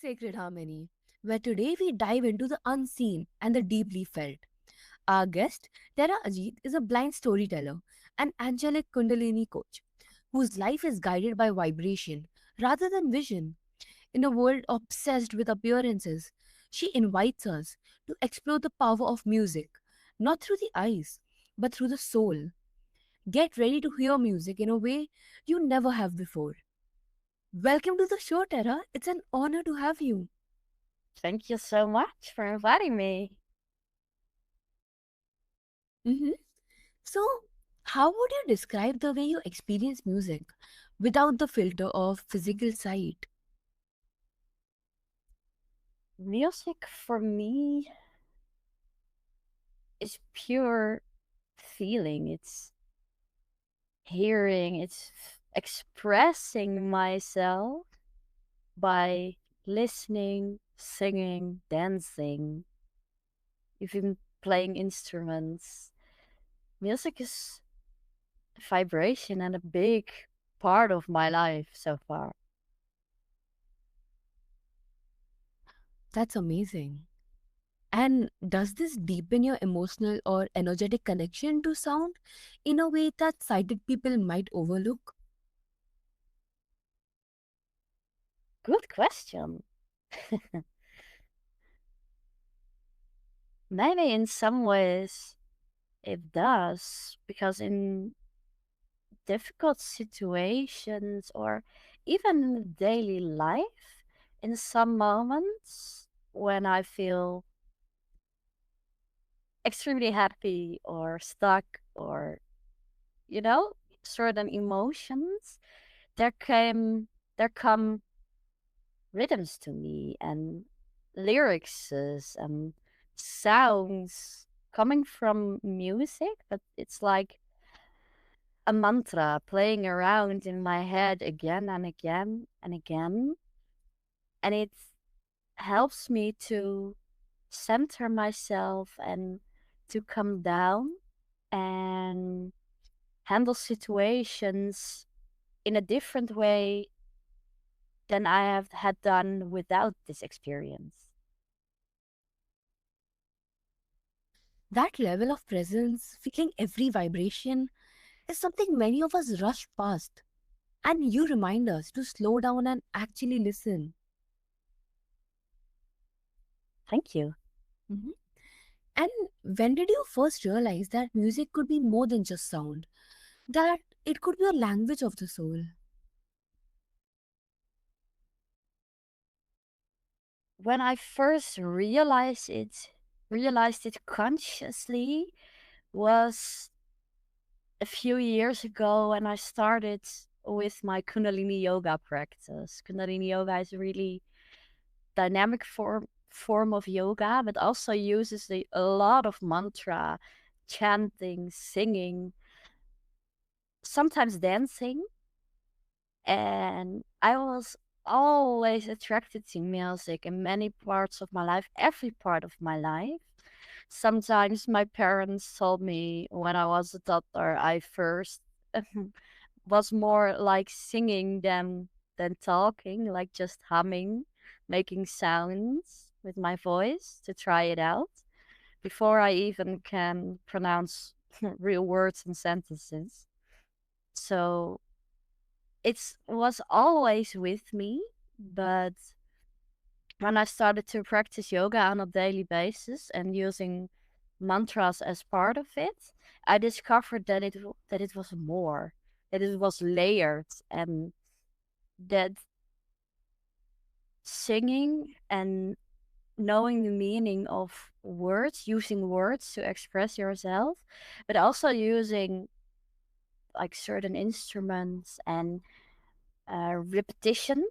Sacred Harmony, where today we dive into the unseen and the deeply felt. Our guest, Tera Ajeet, is a blind storyteller, an angelic Kundalini coach, whose life is guided by vibration rather than vision. In a world obsessed with appearances, she invites us to explore the power of music, not through the eyes, but through the soul. Get ready to hear music in a way you never have before. Welcome to the show, Tara. It's an honor to have you. Thank you so much for inviting me. Mhm. So, how would you describe the way you experience music without the filter of physical sight? Music for me is pure feeling. It's hearing, expressing myself by listening, singing, dancing, even playing instruments. Music is vibration and a big part of my life so far. That's amazing. And does this deepen your emotional or energetic connection to sound in a way that sighted people might overlook? Good question. Maybe in some ways it does, because in difficult situations or even in daily life, in some moments when I feel extremely happy or stuck or, you know, certain emotions, there came there come rhythms to me and lyrics and sounds coming from music, but it's like a mantra playing around in my head again and again and again. And it helps me to center myself and to come down and handle situations in a different way than I have had done without this experience. That level of presence, feeling every vibration, is something many of us rush past. And you remind us to slow down and actually listen. Thank you. Mhm. And when did you first realize that music could be more than just sound? That it could be a language of the soul? When I first realized it consciously was a few years ago when I started with my Kundalini yoga practice. Kundalini yoga is a really dynamic form of yoga, but also uses a lot of mantra, chanting, singing, sometimes dancing. And I was always attracted to music in many parts of my life, every part of my life. Sometimes my parents told me when I was a toddler, I first was more like singing than talking, like just humming, making sounds with my voice to try it out before I even can pronounce real words and sentences. So it was always with me, but when I started to practice yoga on a daily basis and using mantras as part of it, I discovered that it was more, that it was layered, and that singing and knowing the meaning of words, using words to express yourself, but also using like certain instruments and repetition,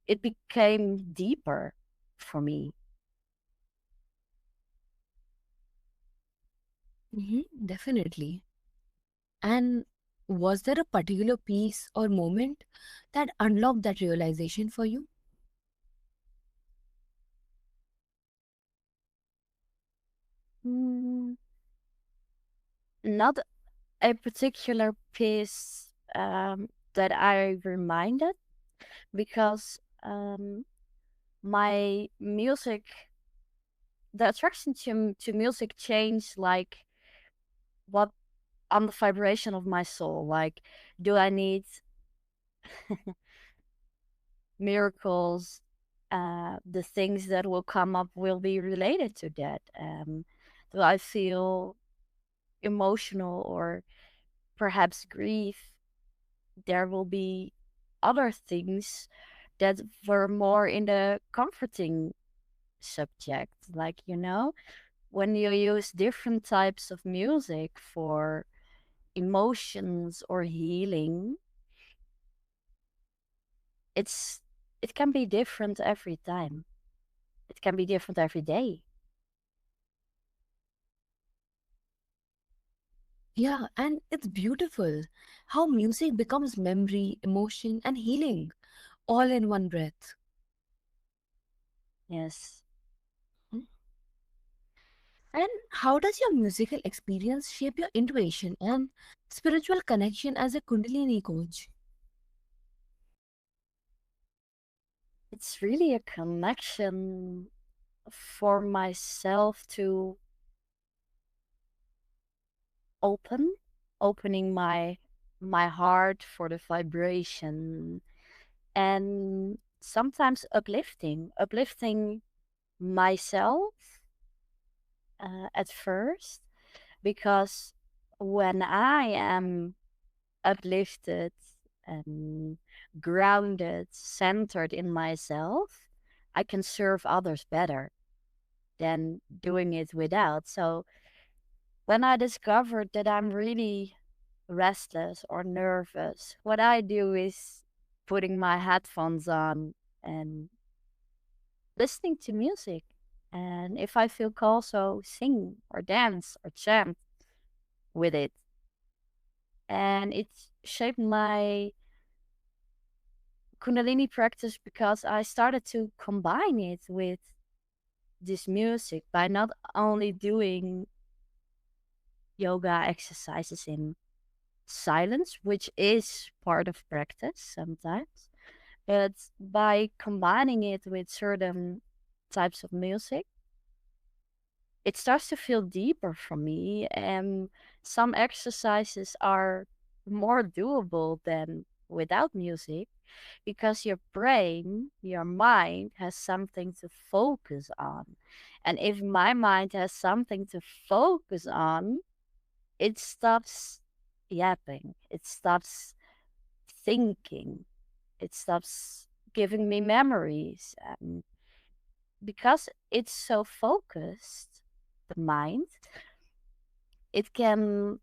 it became deeper for me. Definitely. And was there a particular piece or moment that unlocked that realization for you? Mm, not a particular piece that I reminded, because my music, the attraction to music changed like what on the vibration of my soul. Like, do I need miracles? The things that will come up will be related to that. Do I feel emotional or perhaps grief? There will be other things that were more in the comforting subject. Like, when you use different types of music for emotions or healing, it's it can be different every time. It can be different every day. Yeah, and it's beautiful how music becomes memory, emotion, and healing all in one breath. Yes. Hmm? And how does your musical experience shape your intuition and spiritual connection as a Kundalini coach? It's really a connection for myself to open, opening my heart for the vibration, and sometimes uplifting myself at first, because when I am uplifted and grounded, centered in myself, I can serve others better than doing it without. So when I discovered that I'm really restless or nervous, what I do is putting my headphones on and listening to music. And if I feel called, so sing or dance or chant with it. And it shaped my Kundalini practice because I started to combine it with this music by not only doing yoga exercises in silence, which is part of practice sometimes, but by combining it with certain types of music, it starts to feel deeper for me. And some exercises are more doable than without music because your brain, your mind has something to focus on. And if my mind has something to focus on, it stops yapping, it stops thinking, it stops giving me memories. Because it's so focused, the mind, it can,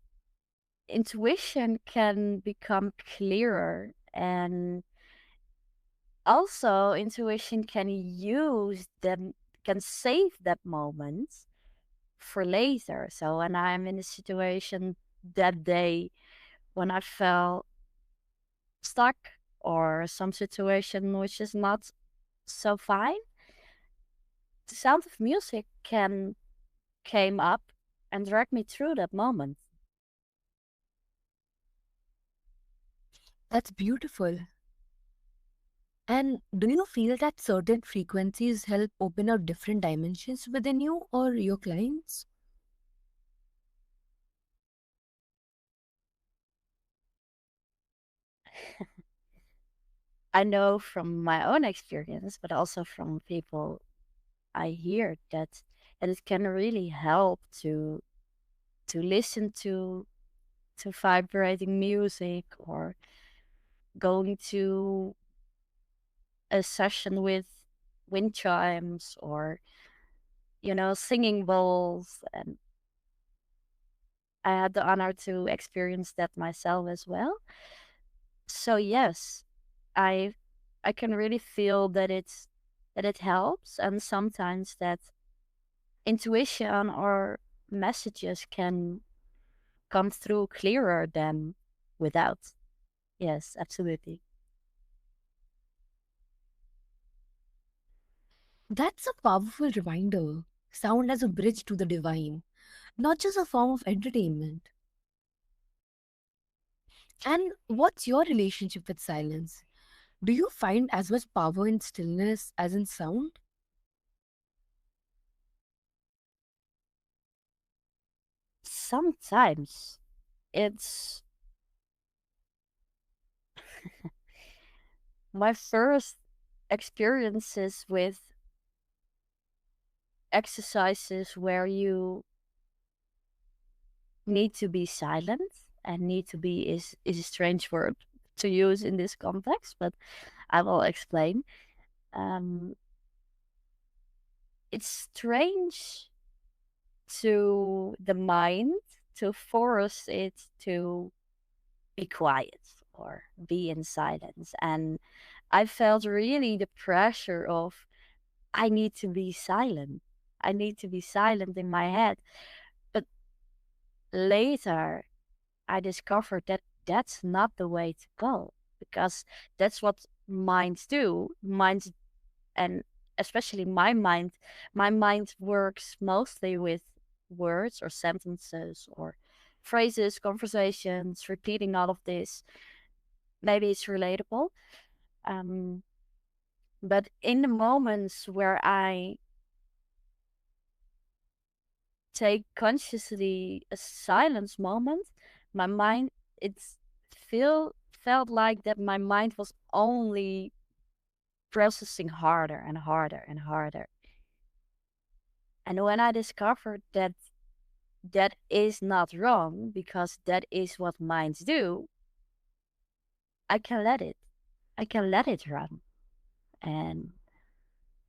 intuition can become clearer. And also, intuition can use them, can save that moment for later. So when I'm in a situation that day when I felt stuck or some situation which is not so fine, the sound of music can came up and drag me through that moment. That's beautiful. And do you feel that certain frequencies help open up different dimensions within you or your clients? I know from my own experience, but also from people I hear that it can really help to listen to vibrating music or going to a session with wind chimes or singing bowls. And I had the honor to experience that myself as well. So yes, I I can really feel that it helps, and sometimes that intuition or messages can come through clearer than without. Yes, absolutely. That's a powerful reminder. Sound as a bridge to the divine, not just a form of entertainment. And what's your relationship with silence? Do you find as much power in stillness as in sound? Sometimes it's my first experiences with exercises where you need to be silent, and need to be is a strange word to use in this context, but I will explain. Um, it's strange to the mind to force it to be quiet or be in silence. And I felt really the pressure of, I need to be silent. I need to be silent in my head. But later, I discovered that that's not the way to go, because that's what minds do. Minds, and especially my mind works mostly with words or sentences or phrases, conversations, repeating all of this. Maybe it's relatable. Um, but in the moments where I take consciously a silence moment, my mind, it's felt like that my mind was only processing harder and harder and harder. And when I discovered that that is not wrong, because that is what minds do, I can let it. I can let it run and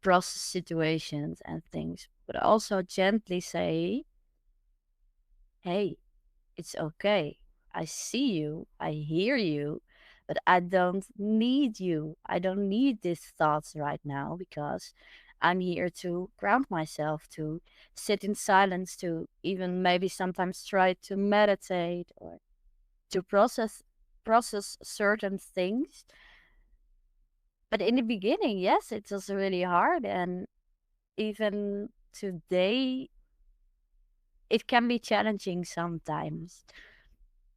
process situations and things, but also gently say, hey, it's okay. I see you, I hear you, but I don't need you. I don't need these thoughts right now, because I'm here to ground myself, to sit in silence, to even maybe sometimes try to meditate or to process certain things. But in the beginning, yes, it was really hard, and even today it can be challenging sometimes.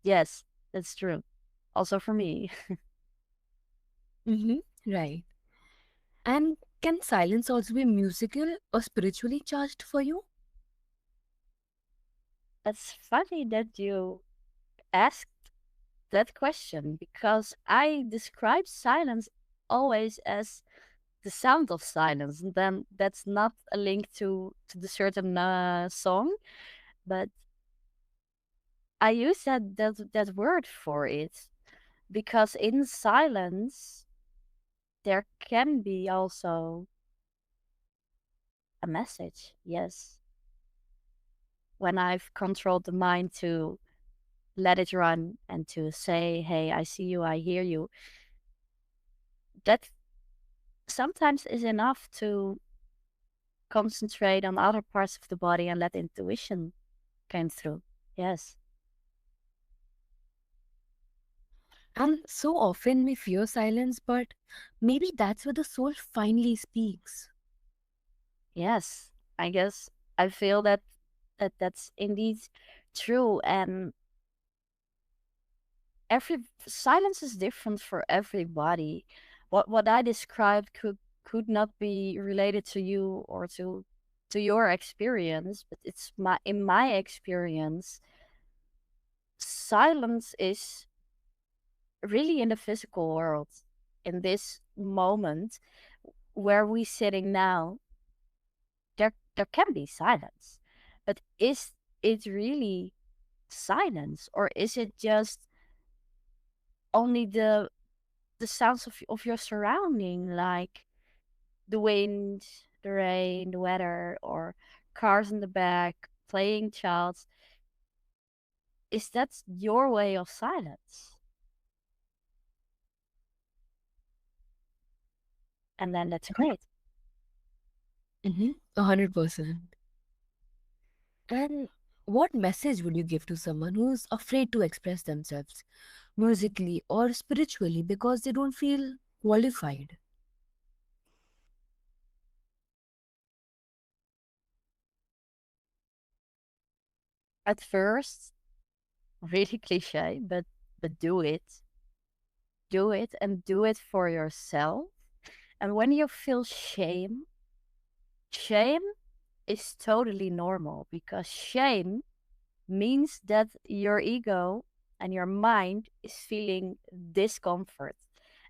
Yes, that's true. Also for me. Mm-hmm. Right. And can silence also be musical or spiritually charged for you? It's funny that you asked that question, because I describe silence always as the sound of silence. And then that's not a link to the certain song, but I use that word for it, because in silence there can be also a message. Yes, when I've controlled the mind to let it run and to say, hey, I see you, I hear you, that sometimes is enough to concentrate on other parts of the body and let intuition come through. Yes. And so often we fear silence, but maybe that's where the soul finally speaks. Yes. I guess I feel that's indeed true. And every silence is different for everybody. What I described could not be related to you or to your experience, but it's my in my experience, silence is really in the physical world, in this moment where we sitting now. There can be silence, but is it really silence, or is it just only the sounds of your surrounding, like the wind, the rain, the weather, or cars in the back, playing child? Is that your way of silence? And then that's great. Mm-hmm. 100%. And what message would you give to someone who's afraid to express themselves musically or spiritually because they don't feel qualified? At first, really cliche, but do it. Do it and do it for yourself. And when you feel shame is totally normal because shame means that your ego and your mind is feeling discomfort.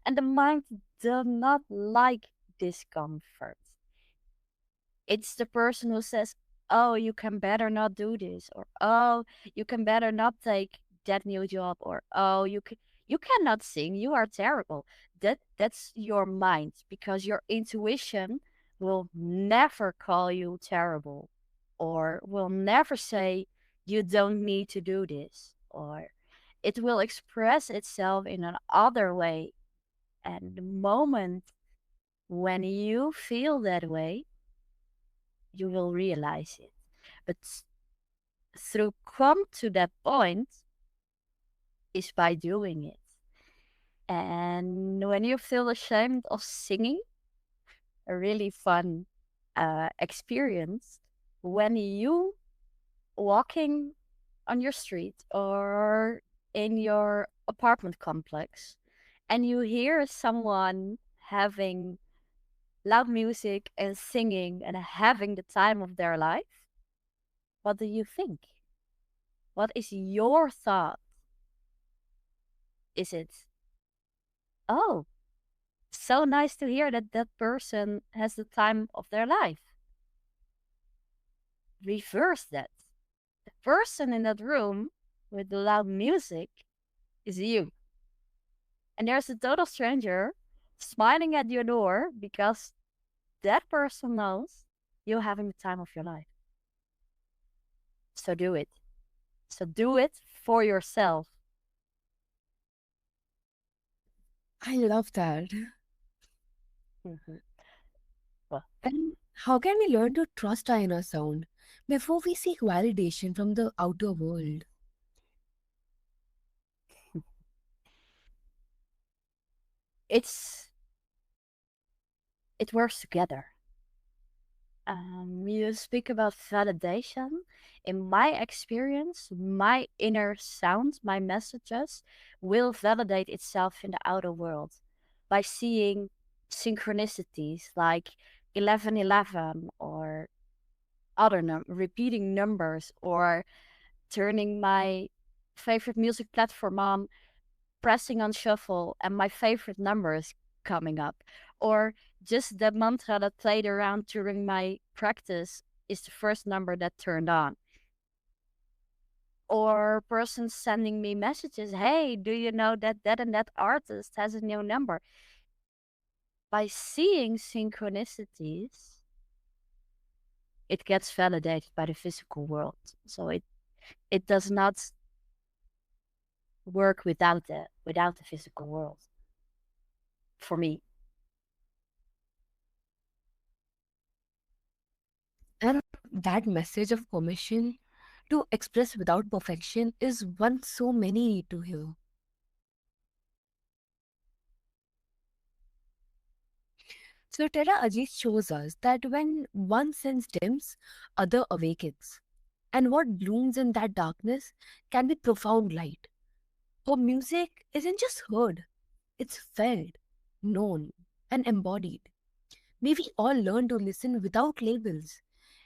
And the mind does not like discomfort. It's the person who says, "Oh, you can better not do this," or "Oh, you can better not take that new job," or "Oh, you cannot sing. You are terrible." That's your mind because your intuition will never call you terrible, or will never say you don't need to do this, or it will express itself in another way. And the moment when you feel that way, you will realize it. But through come to that point is by doing it. And when you feel ashamed of singing, a really fun experience, when you walking on your street or in your apartment complex and you hear someone having loud music and singing and having the time of their life, what do you think? What is your thought? Is it, oh, so nice to hear that that person has the time of their life? Reverse that. The person in that room with the loud music is you. And there's a total stranger smiling at your door because that person knows you're having the time of your life. So do it. So do it for yourself. I love that. Mhm. Well, And how can we learn to trust our inner sound before we seek validation from the outer world? it's it works together. You speak about validation. In my experience, my inner sound, my messages will validate itself in the outer world by seeing synchronicities like 1111 or other repeating numbers, or turning my favorite music platform on, pressing on shuffle, and my favorite number is coming up. Or just the mantra that played around during my practice is the first number that turned on. Or person sending me messages, hey, do you know that that and that artist has a new number? By seeing synchronicities, it gets validated by the physical world. So it does not work without the physical world for me. And that message of permission to express without perfection is one so many need to hear. So Tera Ajit shows us that when one sense dims, other awakens. And what blooms in that darkness can be profound light. For music isn't just heard, it's felt, known, and embodied. May we all learn to listen without labels,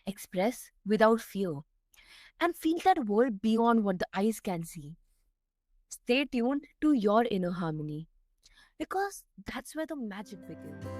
express without fear, and feel that world beyond what the eyes can see. Stay tuned to your inner harmony because that's where the magic begins.